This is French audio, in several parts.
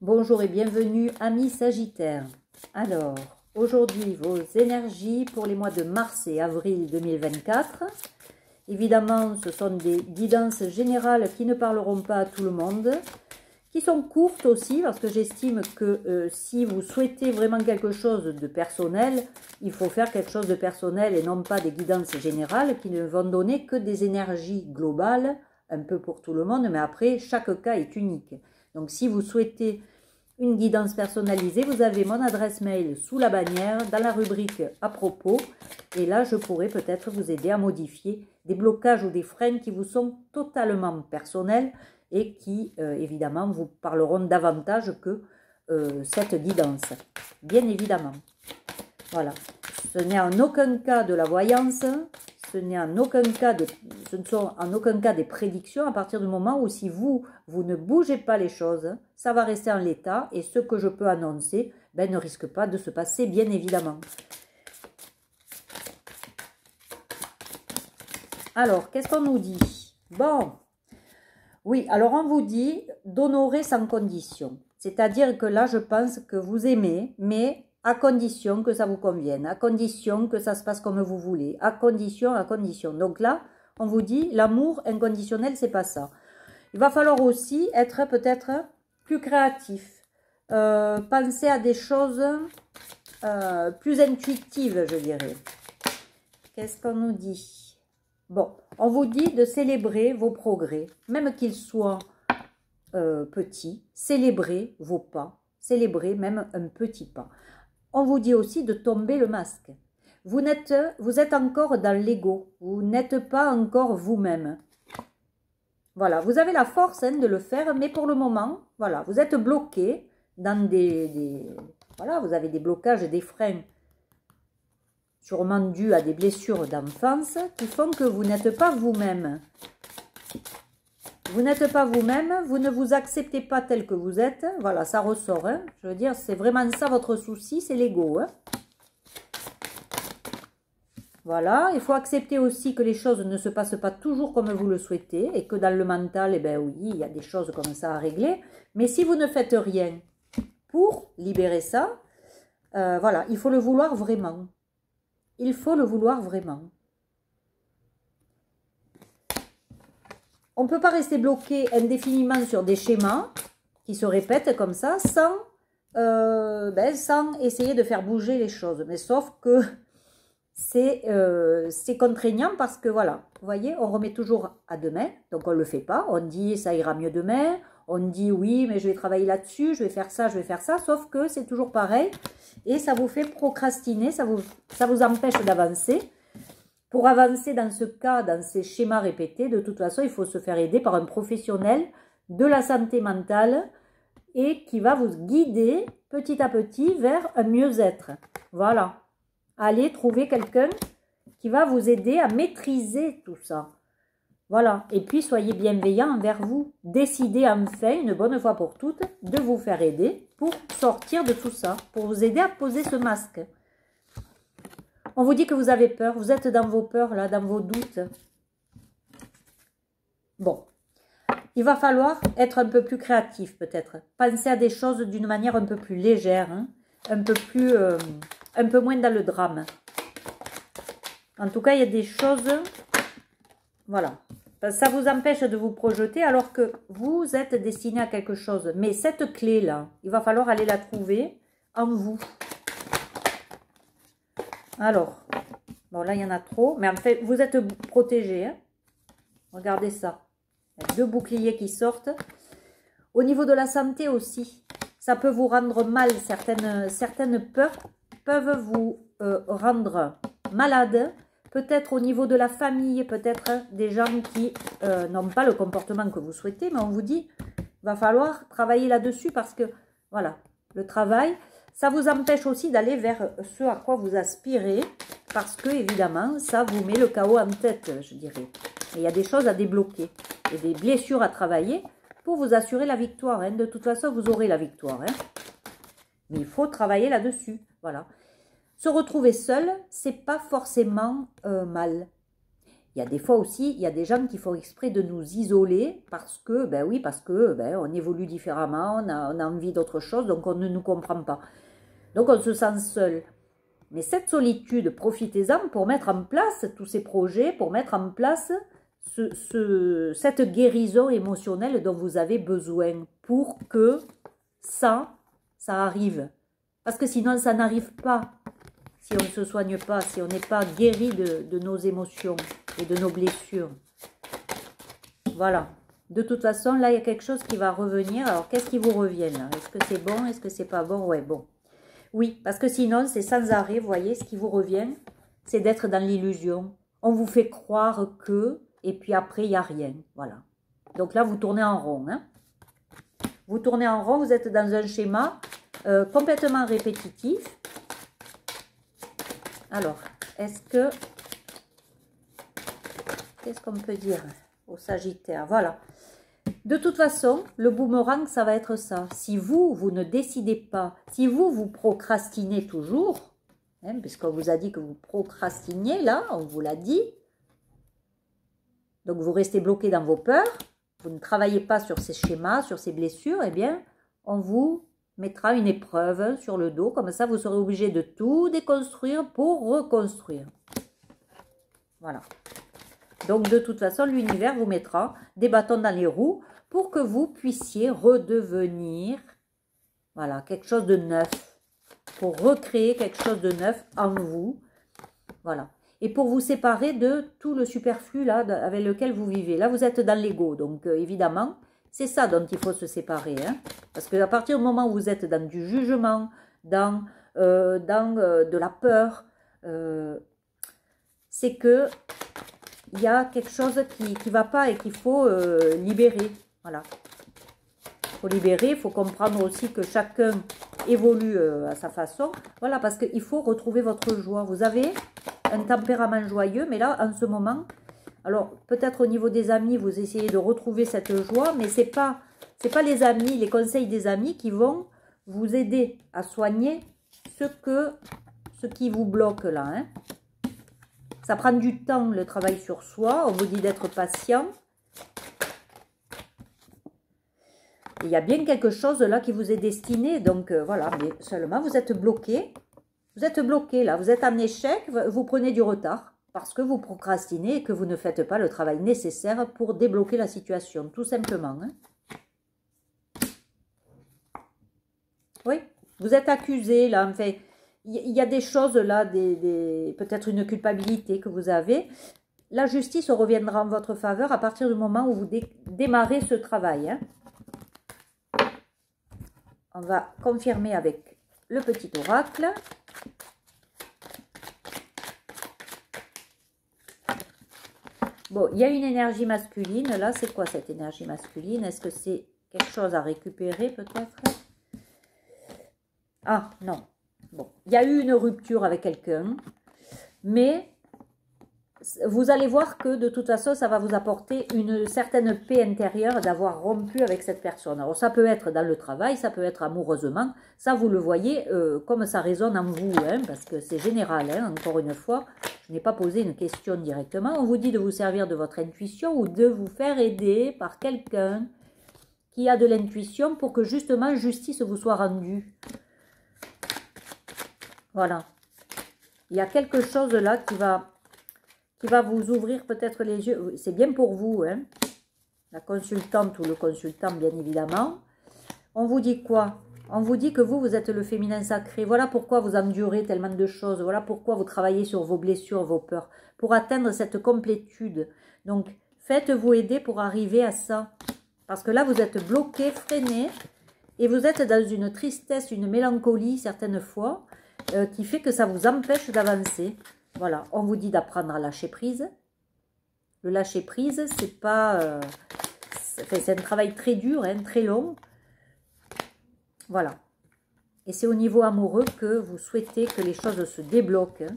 Bonjour et bienvenue amis Sagittaires. Alors, aujourd'hui vos énergies pour les mois de mars et avril 2024. Évidemment, ce sont des guidances générales qui ne parleront pas à tout le monde, qui sont courtes aussi parce que j'estime que si vous souhaitez vraiment quelque chose de personnel, il faut faire quelque chose de personnel et non pas des guidances générales qui ne vont donner que des énergies globales, un peu pour tout le monde, mais après chaque cas est unique. Donc si vous souhaitez une guidance personnalisée, vous avez mon adresse mail sous la bannière, dans la rubrique à propos. Et là, je pourrais peut-être vous aider à modifier des blocages ou des freins qui vous sont totalement personnels et qui, évidemment, vous parleront davantage que cette guidance. Bien évidemment. Voilà. Ce n'est en aucun cas de la voyance. Ce ne sont en aucun cas des prédictions à partir du moment où si vous ne bougez pas les choses, ça va rester en l'état et ce que je peux annoncer ne risque pas de se passer bien évidemment. Alors, qu'est-ce qu'on nous dit? Bon, oui, alors on vous dit d'honorer sans condition. C'est-à-dire que là, je pense que vous aimez, mais à condition que ça vous convienne, à condition que ça se passe comme vous voulez, à condition. Donc là, on vous dit, l'amour inconditionnel, c'est pas ça. Il va falloir aussi être peut-être plus créatif, penser à des choses plus intuitives, je dirais. Qu'est-ce qu'on nous dit? Bon, on vous dit de célébrer vos progrès, même qu'ils soient petits, célébrer vos pas, célébrer même un petit pas. On vous dit aussi de tomber le masque. Vous êtes encore dans l'ego. Vous n'êtes pas encore vous-même. Voilà, vous avez la force de le faire, mais pour le moment, voilà, vous êtes bloqué dans voilà, vous avez des blocages, des freins, sûrement dus à des blessures d'enfance, qui font que vous n'êtes pas vous-même. Vous n'êtes pas vous-même, vous ne vous acceptez pas tel que vous êtes. Voilà, ça ressort. Hein. Je veux dire, c'est vraiment ça votre souci, c'est l'ego. Hein. Voilà, il faut accepter aussi que les choses ne se passent pas toujours comme vous le souhaitez et que dans le mental, eh ben oui, il y a des choses comme ça à régler. Mais si vous ne faites rien pour libérer ça, voilà, il faut le vouloir vraiment. Il faut le vouloir vraiment. On ne peut pas rester bloqué indéfiniment sur des schémas qui se répètent comme ça sans essayer de faire bouger les choses. Mais sauf que c'est contraignant parce que voilà, vous voyez, on remet toujours à demain, donc on ne le fait pas. On dit ça ira mieux demain, on dit oui mais je vais travailler là-dessus, je vais faire ça, sauf que c'est toujours pareil et ça vous fait procrastiner, ça vous empêche d'avancer. Pour avancer dans ce cas, dans ces schémas répétés, de toute façon, il faut se faire aider par un professionnel de la santé mentale et qui va vous guider petit à petit vers un mieux-être. Voilà. Allez trouver quelqu'un qui va vous aider à maîtriser tout ça. Voilà. Et puis, soyez bienveillant envers vous. Décidez enfin, une bonne fois pour toutes, de vous faire aider pour sortir de tout ça, pour vous aider à poser ce masque. On vous dit que vous avez peur, vous êtes dans vos peurs, là, dans vos doutes. Bon, il va falloir être un peu plus créatif peut-être. Penser à des choses d'une manière un peu plus légère, hein, un peu moins dans le drame. En tout cas, il y a des choses, voilà. Ça vous empêche de vous projeter alors que vous êtes destiné à quelque chose. Mais cette clé-là, il va falloir aller la trouver en vous. Alors, bon là il y en a trop, mais en fait vous êtes protégé. Hein. Regardez ça. Il y a deux boucliers qui sortent. Au niveau de la santé aussi, ça peut vous rendre mal. Certaines peurs peuvent vous rendre malade. Peut-être au niveau de la famille, peut-être des gens qui n'ont pas le comportement que vous souhaitez, mais on vous dit il va falloir travailler là-dessus parce que voilà, le travail. Ça vous empêche aussi d'aller vers ce à quoi vous aspirez, parce que, évidemment, ça vous met le chaos en tête, je dirais. Et il y a des choses à débloquer, et des blessures à travailler pour vous assurer la victoire. Hein. De toute façon, vous aurez la victoire. Hein. Mais il faut travailler là-dessus, voilà. Se retrouver seul, c'est pas forcément mal. Il y a des fois aussi, il y a des gens qui font exprès de nous isoler parce que, ben oui, parce que on évolue différemment, on a envie d'autre chose, donc on ne nous comprend pas. Donc on se sent seul. Mais cette solitude, profitez-en pour mettre en place tous ces projets, pour mettre en place cette guérison émotionnelle dont vous avez besoin pour que ça arrive. Parce que sinon, ça n'arrive pas. Si on ne se soigne pas, si on n'est pas guéri de nos émotions et de nos blessures. Voilà. De toute façon, là, il y a quelque chose qui va revenir. Alors, qu'est-ce qui vous revient là? Est-ce que c'est bon? Est-ce que c'est pas bon? Ouais, bon. Oui, parce que sinon, c'est sans arrêt, vous voyez, ce qui vous revient, c'est d'être dans l'illusion. On vous fait croire que, et puis après, il n'y a rien. Voilà. Donc là, vous tournez en rond. Hein. Vous tournez en rond, vous êtes dans un schéma complètement répétitif. Alors, qu'est-ce qu'on peut dire au Sagittaire? Voilà. De toute façon, le boomerang, ça va être ça. Si vous ne décidez pas, si vous procrastinez toujours, hein, puisqu'on vous a dit que vous procrastiniez, là, on vous l'a dit, donc vous restez bloqué dans vos peurs, vous ne travaillez pas sur ces schémas, sur ces blessures, eh bien, on vous mettra une épreuve sur le dos, comme ça vous serez obligé de tout déconstruire pour reconstruire. Voilà. Donc de toute façon, l'univers vous mettra des bâtons dans les roues pour que vous puissiez redevenir, voilà, quelque chose de neuf, pour recréer quelque chose de neuf en vous, voilà. Et pour vous séparer de tout le superflu là avec lequel vous vivez. Là, vous êtes dans l'ego, donc évidemment, c'est ça dont il faut se séparer. Hein, parce qu'à partir du moment où vous êtes dans du jugement, dans de la peur, c'est que il y a quelque chose qui ne va pas et qu'il faut libérer. Voilà. Il faut libérer, il faut comprendre aussi que chacun évolue à sa façon. Voilà, parce qu'il faut retrouver votre joie. Vous avez un tempérament joyeux, mais là, en ce moment, alors peut-être au niveau des amis, vous essayez de retrouver cette joie, mais c'est pas les amis, les conseils des amis qui vont vous aider à soigner ce qui vous bloque là. Hein. Ça prend du temps, le travail sur soi. On vous dit d'être patient. Il y a bien quelque chose là qui vous est destiné. Donc voilà, mais seulement vous êtes bloqué. Vous êtes bloqué là, vous êtes en échec, vous prenez du retard. Parce que vous procrastinez et que vous ne faites pas le travail nécessaire pour débloquer la situation. Tout simplement. Hein. Oui, vous êtes accusé là, enfin... Il y a des choses là, peut-être une culpabilité que vous avez. La justice reviendra en votre faveur à partir du moment où vous démarrez ce travail. Hein. On va confirmer avec le petit oracle. Bon, il y a une énergie masculine. Là, c'est quoi cette énergie masculine? Est-ce que c'est quelque chose à récupérer peut-être? Ah, non. Bon, il y a eu une rupture avec quelqu'un, mais vous allez voir que de toute façon, ça va vous apporter une certaine paix intérieure d'avoir rompu avec cette personne. Alors, ça peut être dans le travail, ça peut être amoureusement, ça vous le voyez comme ça résonne en vous, hein, parce que c'est général, hein, encore une fois, je n'ai pas posé une question directement. On vous dit de vous servir de votre intuition ou de vous faire aider par quelqu'un qui a de l'intuition pour que justement justice vous soit rendue. Voilà. Il y a quelque chose là qui va vous ouvrir peut-être les yeux. C'est bien pour vous, hein. La consultante ou le consultant, bien évidemment. On vous dit quoi? On vous dit que vous êtes le féminin sacré. Voilà pourquoi vous endurez tellement de choses. Voilà pourquoi vous travaillez sur vos blessures, vos peurs. Pour atteindre cette complétude. Donc, faites-vous aider pour arriver à ça. Parce que là, vous êtes bloqué, freiné. Et vous êtes dans une tristesse, une mélancolie, certaines fois. Qui fait que ça vous empêche d'avancer. Voilà, on vous dit d'apprendre à lâcher prise. Le lâcher prise, c'est pas... c'est un travail très dur, hein, très long. Voilà. Et c'est au niveau amoureux que vous souhaitez que les choses se débloquent. Hein.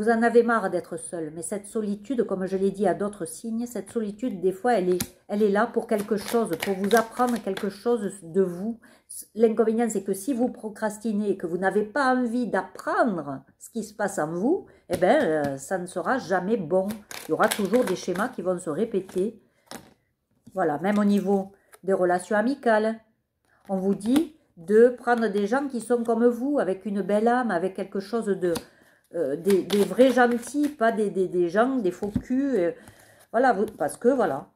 Vous en avez marre d'être seul, mais cette solitude, comme je l'ai dit à d'autres signes, cette solitude, des fois, elle est là pour quelque chose, pour vous apprendre quelque chose de vous. L'inconvénient, c'est que si vous procrastinez et que vous n'avez pas envie d'apprendre ce qui se passe en vous, eh bien, ça ne sera jamais bon. Il y aura toujours des schémas qui vont se répéter. Voilà, même au niveau des relations amicales. On vous dit de prendre des gens qui sont comme vous, avec une belle âme, avec quelque chose de... des vrais gentils, pas des gens, des faux culs. Voilà, parce que voilà,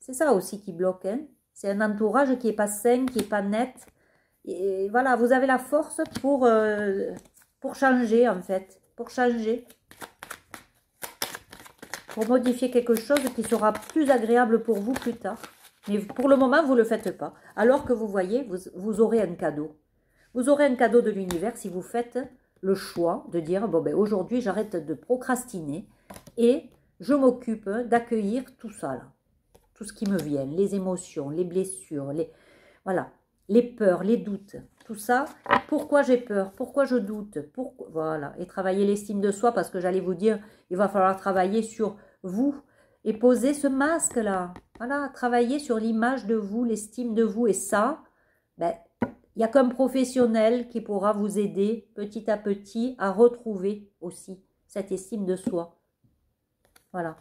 c'est ça aussi qui bloque. Hein. C'est un entourage qui n'est pas sain, qui n'est pas net. Et voilà, vous avez la force pour changer en fait, pour changer. Pour modifier quelque chose qui sera plus agréable pour vous plus tard. Mais pour le moment, vous ne le faites pas. Alors que vous voyez, vous aurez un cadeau. Vous aurez un cadeau de l'univers si vous faites le choix de dire, bon ben aujourd'hui, j'arrête de procrastiner et je m'occupe d'accueillir tout ça là. Tout ce qui me vient, les émotions, les blessures, voilà, les peurs, les doutes, tout ça. Pourquoi j'ai peur? Pourquoi je doute? Voilà, et travailler l'estime de soi, parce que j'allais vous dire, il va falloir travailler sur vous et poser ce masque-là. Voilà, travailler sur l'image de vous, l'estime de vous. Et ça, ben, il n'y a qu'un professionnel qui pourra vous aider petit à petit à retrouver aussi cette estime de soi. Voilà.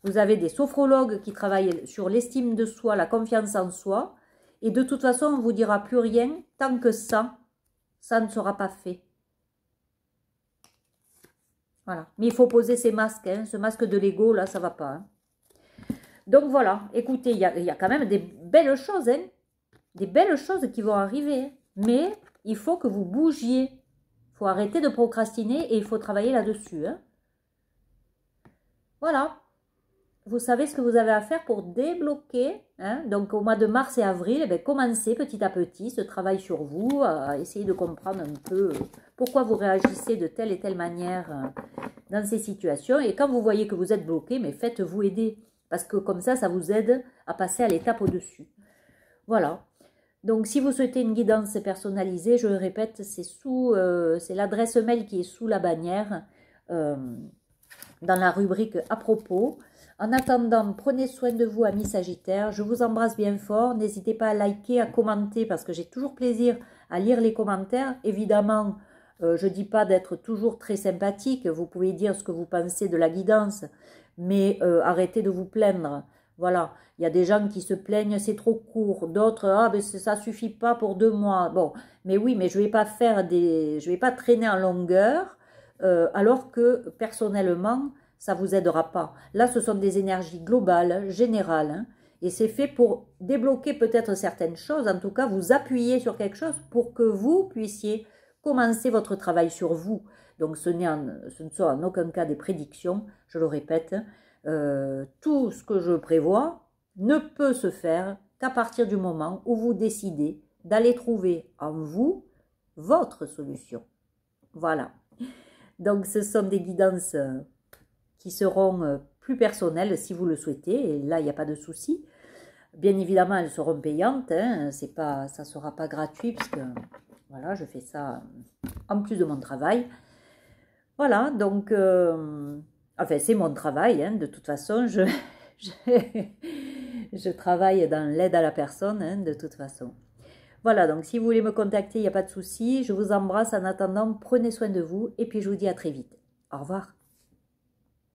Vous avez des sophrologues qui travaillent sur l'estime de soi, la confiance en soi. Et de toute façon, on ne vous dira plus rien tant que ça ne sera pas fait. Voilà. Mais il faut poser ces masques. Hein. Ce masque de l'ego, là, ça ne va pas. Hein. Donc voilà. Écoutez, il y a quand même des belles choses. Hein. Des belles choses qui vont arriver. Hein. Mais il faut que vous bougiez. Il faut arrêter de procrastiner et il faut travailler là-dessus. Hein. Voilà. Vous savez ce que vous avez à faire pour débloquer. Hein. Donc, au mois de mars et avril, eh bien, commencez petit à petit ce travail sur vous, à essayer de comprendre un peu pourquoi vous réagissez de telle et telle manière dans ces situations. Et quand vous voyez que vous êtes bloqué, mais faites-vous aider. Parce que comme ça vous aide à passer à l'étape au-dessus. Voilà. Donc, si vous souhaitez une guidance personnalisée, je le répète, c'est l'adresse mail qui est sous la bannière, dans la rubrique « À propos ». En attendant, prenez soin de vous, amis Sagittaires. Je vous embrasse bien fort. N'hésitez pas à liker, à commenter, parce que j'ai toujours plaisir à lire les commentaires. Évidemment, je ne dis pas d'être toujours très sympathique. Vous pouvez dire ce que vous pensez de la guidance, mais arrêtez de vous plaindre. Voilà, il y a des gens qui se plaignent, c'est trop court. D'autres, ah, ben ça ne suffit pas pour 2 mois. Bon, mais oui, mais je ne vais pas je vais pas traîner en longueur, alors que personnellement, ça ne vous aidera pas. Là, ce sont des énergies globales, générales, hein, et c'est fait pour débloquer peut-être certaines choses, en tout cas, vous appuyer sur quelque chose pour que vous puissiez commencer votre travail sur vous. Donc, ce ne sont en aucun cas des prédictions, je le répète. Tout ce que je prévois ne peut se faire qu'à partir du moment où vous décidez d'aller trouver en vous votre solution. Voilà. Donc, ce sont des guidances qui seront plus personnelles si vous le souhaitez, et là il n'y a pas de souci. Bien évidemment, elles seront payantes, hein, ça ne sera pas gratuit, parce que voilà, je fais ça en plus de mon travail. Voilà, donc, enfin c'est mon travail, hein, de toute façon, je travaille dans l'aide à la personne, hein, de toute façon. Voilà, donc si vous voulez me contacter, il n'y a pas de souci, je vous embrasse. En attendant, prenez soin de vous, et puis je vous dis à très vite. Au revoir.